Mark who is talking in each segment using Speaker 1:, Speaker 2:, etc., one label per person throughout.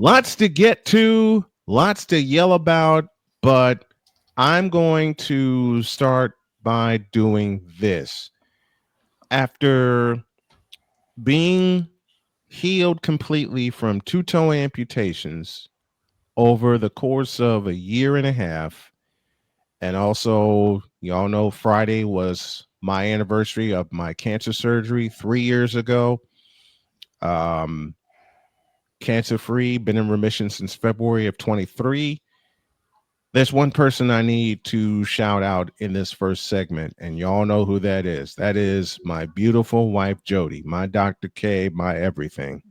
Speaker 1: Lots to get to, lots to yell about, but I'm going to start by doing this. After being healed completely from two toe amputations over the course of a year and a half, and also, y'all know Friday was my anniversary of my cancer surgery 3 years ago. Um, Cancer free, been in remission since February of 23. There's one person I need to shout out in this first segment, and y'all know who that is. That is my beautiful wife, Jodi, my Dr. K, my everything.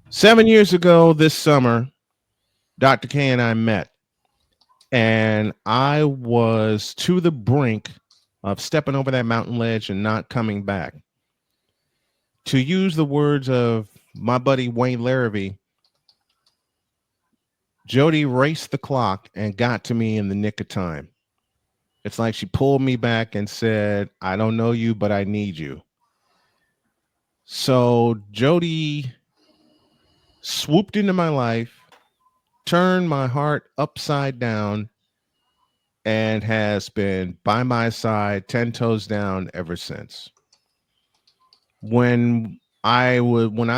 Speaker 1: 7 years ago this summer, Dr. K and I met, and I was to the brink of stepping over that mountain ledge and not coming back. To use the words of my buddy Wayne Larrabee, Jodi raced the clock and got to me in the nick of time. It's like she pulled me back and said, I don't know you, but I need you. So Jodi swooped into my life, turned my heart upside down, and has been by my side, 10 toes down ever since. When I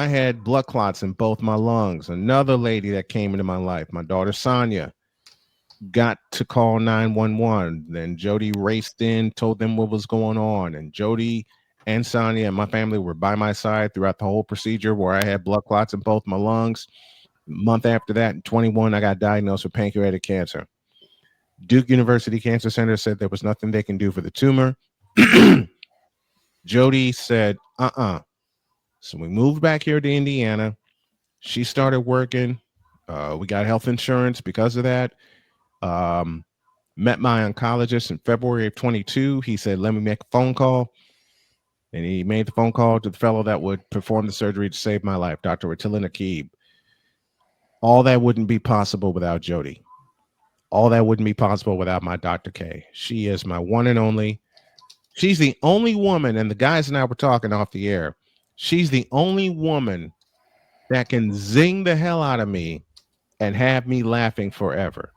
Speaker 1: had blood clots in both my lungs, another lady that came into my life, my daughter Sonia, got to call 911. Then Jodi raced in, told them what was going on. And Jodi and Sonia and my family were by my side throughout the whole procedure where I had blood clots in both my lungs. A month after that, in 21, I got diagnosed with pancreatic cancer. Duke University Cancer Center said there was nothing they can do for the tumor. Jodi said, So we moved back here to Indiana. She started working. We got health insurance because of that. Um, Met my oncologist in February of 22. He said, let me make a phone call. And he made the phone call to the fellow that would perform the surgery to save my life, Dr. Attila Nakib. All that wouldn't be possible without Jodi. All that wouldn't be possible without my Dr. K. She is my one and only. She's the only woman, and the guys and I were talking off the air. She's the only woman that can zing the hell out of me and have me laughing forever.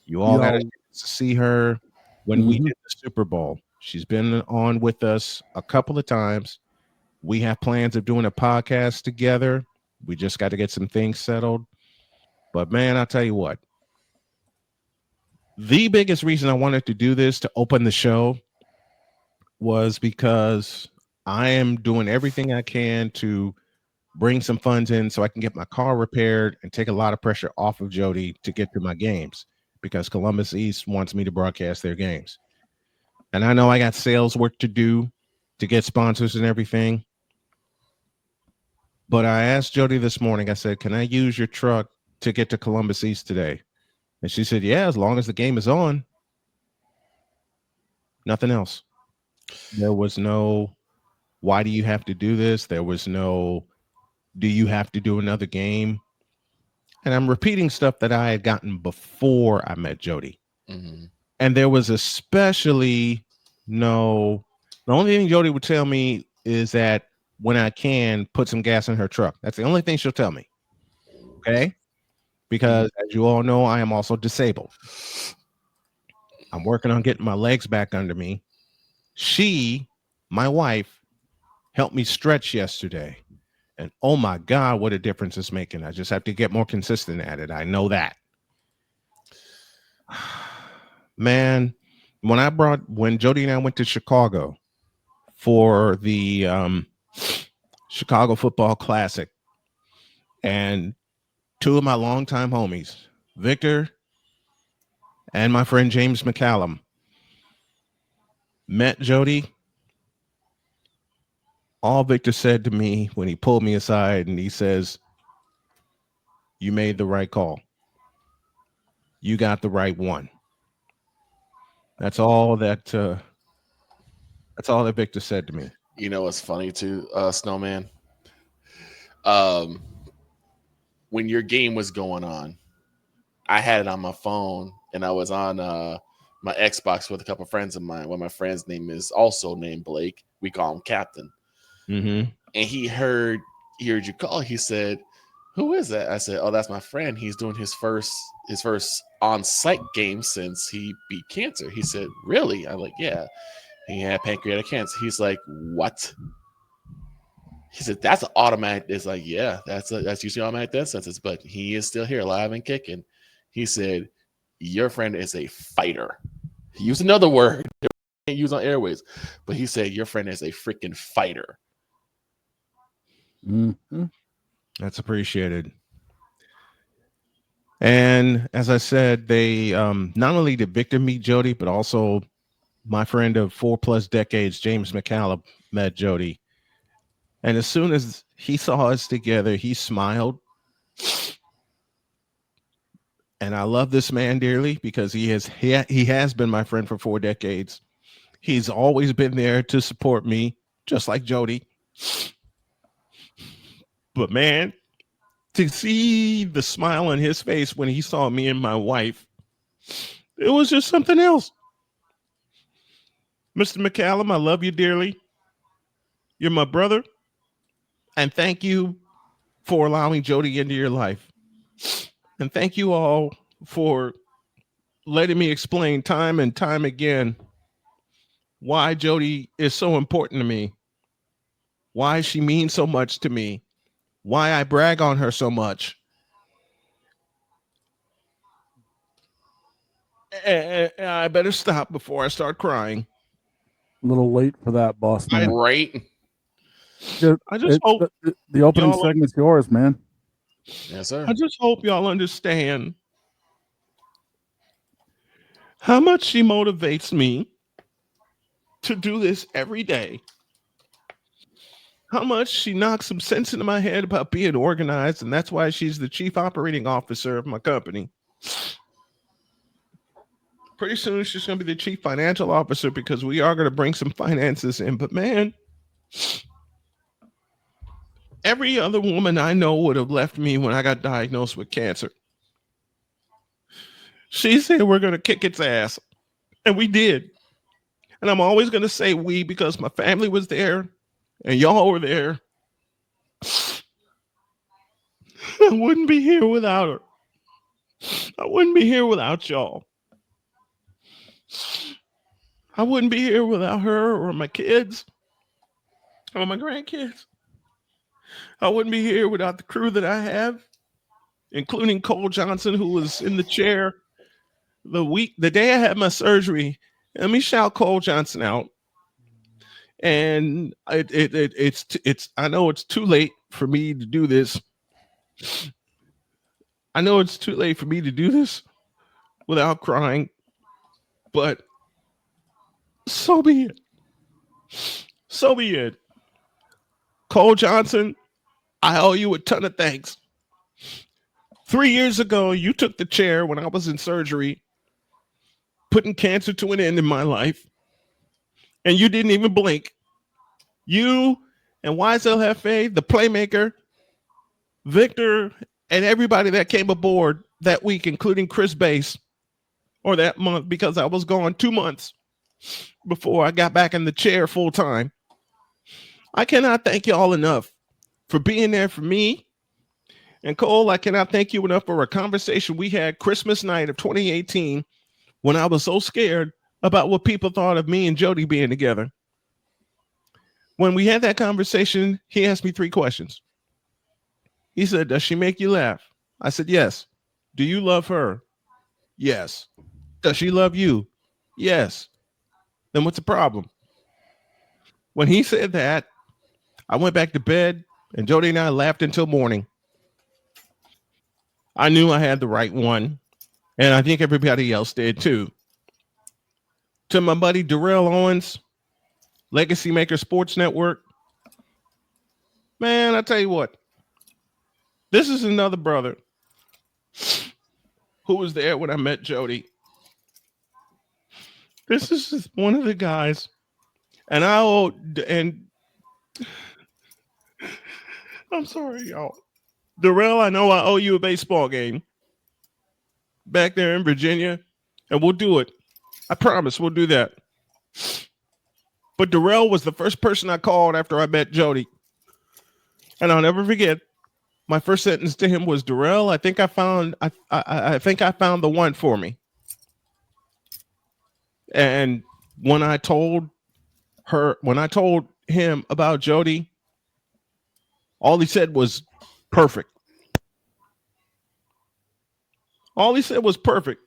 Speaker 1: You all got a
Speaker 2: Yo,
Speaker 1: chance to see her when we
Speaker 2: mhm.
Speaker 1: did the Super Bowl. She's been on with us a couple of times. We have plans of doing a podcast together. We just got to get some things settled. But man, I'll tell you what, the biggest reason I wanted to do this to open the show was because I am doing everything I can to bring some funds in so I can get my car repaired and take a lot of pressure off of Jodi to get to my games because Columbus East wants me to broadcast their games. And I know I got sales work to do to get sponsors and everything. But I asked Jodi this morning, I said, can I use your truck to get to Columbus East today? And she said, yeah, as long as the game is on. Nothing else. There was no, why do you have to do this? There was no, do you have to do another game? And I'm repeating stuff that I had gotten before I met Jodi.
Speaker 3: Mm-hmm.
Speaker 1: And there was especially no, the only thing Jodi would tell me is that when I can put some gas in her truck. That's the only thing she'll tell me. Okay.
Speaker 3: Mm-hmm.
Speaker 1: Because as you all know, I am also disabled. I'm working on getting my legs back under me. She, my wife, helped me stretch yesterday. And oh my God, what a difference it's making. I just have to get more consistent at it. I know that. Man, when Jodi and I went to Chicago for the Chicago Football Classic, and two of my longtime homies, Victor and my friend James McCallum, met Jodi. All Victor said to me when he pulled me aside and he says, you made the right call. You got the right one. That's all that Victor said to me.
Speaker 3: You know what's funny too, Snowman? Um, when your game was going on, I had it on my phone and I was on my Xbox with a couple of friends of mine. One of my friends' name is also named Blake. We call him Captain.
Speaker 1: Mm-hmm.
Speaker 3: And he heard you call. He said, who is that? I said, oh, that's my friend. He's doing his first on-site game since he beat cancer. He said, really? I'm like, yeah. He had pancreatic cancer. He's like, what? He said, that's an automatic. It's like, yeah, that's usually automatic death sentence, but he is still here, alive and kicking. He said, your friend is a fighter. He used another word that we can't use on airways, but he said, your friend is a freaking fighter.
Speaker 2: Mm-hmm.
Speaker 1: That's appreciated. And as I said, they not only did Victor meet Jodi, but also my friend of 4+ decades, James McCallum, met Jodi. And as soon as he saw us together, he smiled. And I love this man dearly because he has been my friend for 4 decades. He's always been there to support me, just like Jodi. But man, to see the smile on his face when he saw me and my wife, it was just something else. Mr. McCallum, I love you dearly. You're my brother. And thank you for allowing Jodi into your life. And thank you all for letting me explain time and time again why Jodi is so important to me, why she means so much to me, why I brag on her so much. And I better stop before I start crying.
Speaker 2: A little late for that, boss man.
Speaker 3: Right?
Speaker 1: I just hope
Speaker 2: the opening
Speaker 1: y'all,
Speaker 2: segment's yours, man.
Speaker 3: Yes, sir.
Speaker 1: I just hope y'all understand how much she motivates me to do this every day. How much she knocks some sense into my head about being organized, and that's why she's the chief operating officer of my company. Pretty soon she's going to be the chief financial officer because we are going to bring some finances in. But man, every other woman I know would have left me when I got diagnosed with cancer. She said we're going to kick its ass, and we did. And I'm always going to say we because my family was there and y'all were there. I wouldn't be here without her. I wouldn't be here without y'all. I wouldn't be here without her or my kids or my grandkids. I wouldn't be here without the crew that I have, including Cole Johnson, who was in the chair the day I had my surgery. Let me shout Cole Johnson out. And it's I know it's too late for me to do this. I know it's too late for me to do this without crying, but so be it. So be it. Cole Johnson, I owe you a ton of thanks. 3 years ago, you took the chair when I was in surgery, putting cancer to an end in my life, and you didn't even blink. You and YSLFA, the playmaker, Victor, and everybody that came aboard that week, including Chris Bass, or that month, because I was gone 2 months before I got back in the chair full time. I cannot thank you all enough for being there for me. And Cole, I cannot thank you enough for a conversation we had Christmas night of 2018 when I was so scared about what people thought of me and Jodi being together. When we had that conversation, he asked me 3 questions. He said, does she make you laugh? I said, yes. Do you love her? Yes. Does she love you? Yes. Then what's the problem? When he said that, I went back to bed and Jodi and I laughed until morning. I knew I had the right one, and I think everybody else did too. To my buddy Darrell Owens, Legacy Maker Sports Network, man, I tell you what, this is another brother who was there when I met Jodi. This is just one of the guys, and and I'm sorry, y'all. Darrell, I know I owe you a baseball game back there in Virginia, and we'll do it. I promise we'll do that. But Darrell was the first person I called after I met Jodi. And I'll never forget, my first sentence to him was, Darrell, I think I found the one for me. And when I told him about Jodi, all he said was perfect. All he said was perfect.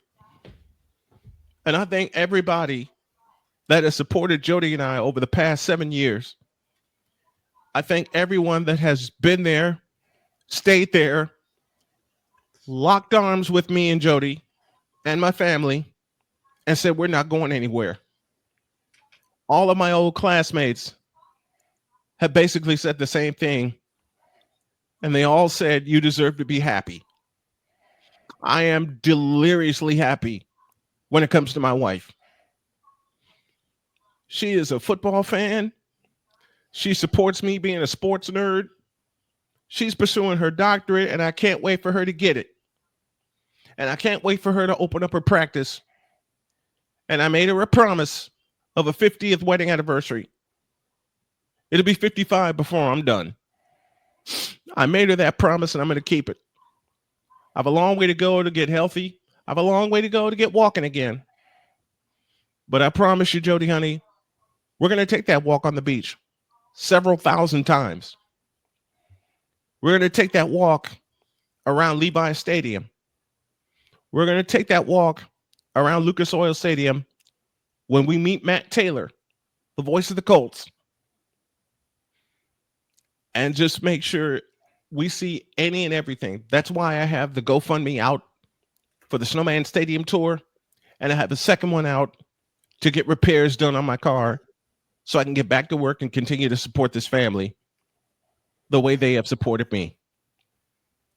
Speaker 1: And I thank everybody that has supported Jodi and I over the past 7 years. I thank everyone that has been there, stayed there, locked arms with me and Jodi and my family, and said, we're not going anywhere. All of my old classmates have basically said the same thing. And they all said, you deserve to be happy. I am deliriously happy when it comes to my wife. She is a football fan. She supports me being a sports nerd. She's pursuing her doctorate, and I can't wait for her to get it. And I can't wait for her to open up her practice. And I made her a promise of a 50th wedding anniversary. It'll be 55 before I'm done. I made her that promise, and I'm going to keep it. I have a long way to go to get healthy. I have a long way to go to get walking again. But I promise you, Jodi, honey, we're going to take that walk on the beach several thousand times. We're going to take that walk around Levi Stadium. We're going to take that walk around Lucas Oil Stadium when we meet Matt Taylor, the voice of the Colts. And just make sure we see any and everything. That's why I have the GoFundMe out for the Snowman Stadium tour. And I have the second one out to get repairs done on my car so I can get back to work and continue to support this family the way they have supported me.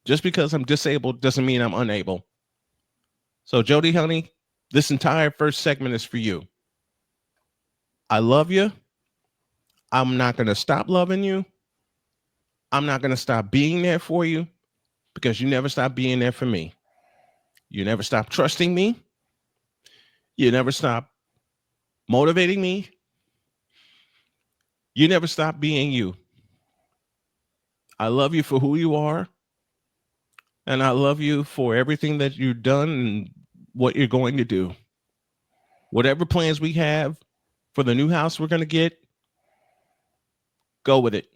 Speaker 1: Just because I'm disabled doesn't mean I'm unable. So, Jodi, honey, this entire first segment is for you. I love you. I'm not going to stop loving you. I'm not going to stop being there for you because you never stop being there for me. You never stop trusting me. You never stop motivating me. You never stop being you. I love you for who you are. And I love you for everything that you've done and what you're going to do. Whatever plans we have for the new house we're going to get, go with it.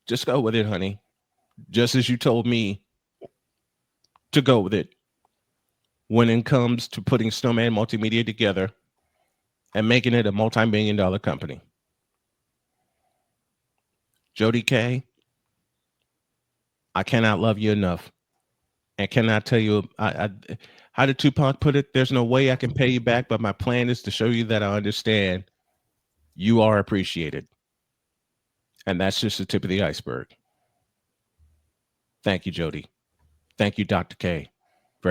Speaker 1: Just go with it, honey. Just as you told me to go with it when it comes to putting Snowman Multimedia together and making it a multi-million-dollar company. Jodi K, I cannot love you enough. And cannot tell you, how did Tupac put it? There's no way I can pay you back, but my plan is to show you that I understand you are appreciated. And that's just the tip of the iceberg. Thank you, Jodi. Thank you, Dr. K.